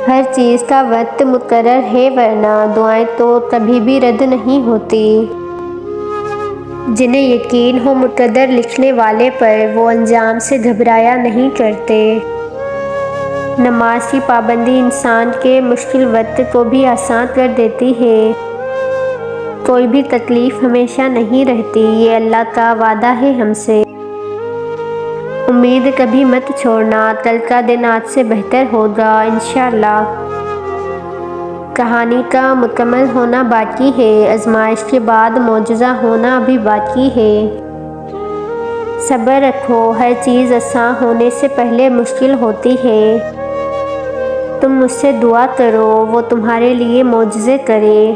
ہر چیز کا وقت مقرر ہے، ورنہ دعائیں تو کبھی بھی رد نہیں ہوتی۔ جنہیں یقین ہو مقدر لکھنے والے پر، وہ انجام سے گھبرایا نہیں کرتے۔ نماز کی پابندی انسان کے مشکل وقت کو بھی آسان کر دیتی ہے۔ کوئی بھی تکلیف ہمیشہ نہیں رہتی، یہ اللہ کا وعدہ ہے ہم سے۔ امید کبھی مت چھوڑنا، کل کا دن آج سے بہتر ہوگا انشاءاللہ۔ کہانی کا مکمل ہونا باقی ہے، آزمائش کے بعد معجزہ ہونا ابھی باقی ہے۔ صبر رکھو، ہر چیز آسان ہونے سے پہلے مشکل ہوتی ہے۔ تم مجھ سے دعا کرو، وہ تمہارے لیے معجزے کرے۔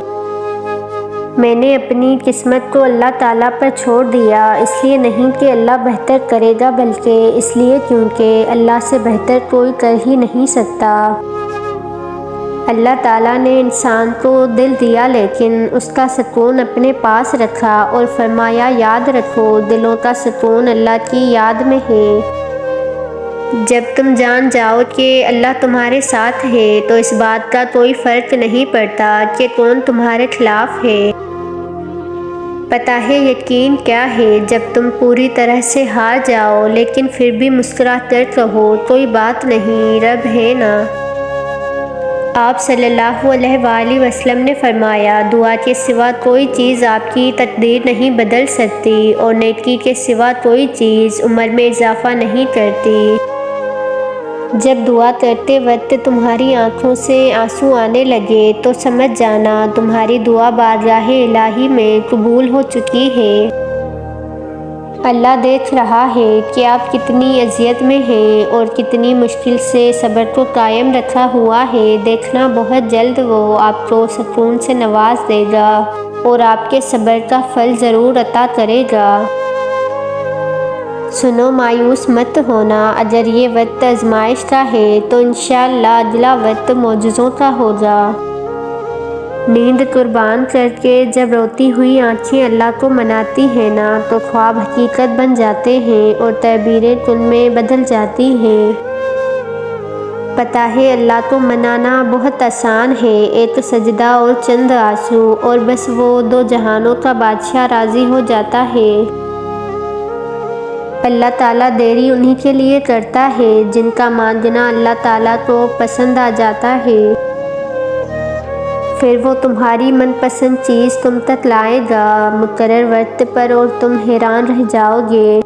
میں نے اپنی قسمت کو اللہ تعالیٰ پر چھوڑ دیا، اس لیے نہیں کہ اللہ بہتر کرے گا، بلکہ اس لیے کیونکہ اللہ سے بہتر کوئی کر ہی نہیں سکتا۔ اللہ تعالیٰ نے انسان کو دل دیا، لیکن اس کا سکون اپنے پاس رکھا اور فرمایا یاد رکھو، دلوں کا سکون اللہ کی یاد میں ہے۔ جب تم جان جاؤ کہ اللہ تمہارے ساتھ ہے، تو اس بات کا کوئی فرق نہیں پڑتا کہ کون تمہارے خلاف ہے۔ پتہ ہے یقین کیا ہے؟ جب تم پوری طرح سے ہار جاؤ، لیکن پھر بھی مسکرا کر کہو کوئی بات نہیں، رب ہے نا۔ آپ صلی اللہ علیہ وآلہ وسلم نے فرمایا، دعا کے سوا کوئی چیز آپ کی تقدیر نہیں بدل سکتی، اور نیکی کے سوا کوئی چیز عمر میں اضافہ نہیں کرتی۔ جب دعا کرتے وقت تمہاری آنکھوں سے آنسو آنے لگے تو سمجھ جانا تمہاری دعا بارگاہ الہی میں قبول ہو چکی ہے۔ اللہ دیکھ رہا ہے کہ آپ کتنی اذیت میں ہیں اور کتنی مشکل سے صبر کو قائم رکھا ہوا ہے۔ دیکھنا بہت جلد وہ آپ کو سکون سے نواز دے گا اور آپ کے صبر کا پھل ضرور عطا کرے گا۔ سنو، مایوس مت ہونا، اگر یہ وقت آزمائش کا ہے تو انشاءاللہ اگلا وقت معجزوں کا ہوگا۔ نیند قربان کر کے جب روتی ہوئی آنکھیں اللہ کو مناتی ہیں نا، تو خواب حقیقت بن جاتے ہیں اور تعبیریں کن میں بدل جاتی ہیں۔ پتہ ہے اللہ کو منانا بہت آسان ہے، ایک سجدہ اور چند آنسو، اور بس وہ دو جہانوں کا بادشاہ راضی ہو جاتا ہے۔ اللہ تعالیٰ دیری انہی کے لیے کرتا ہے جن کا مانگنا اللہ تعالیٰ کو پسند آ جاتا ہے۔ پھر وہ تمہاری من پسند چیز تم تک لائے گا مقرر وقت پر، اور تم حیران رہ جاؤ گے۔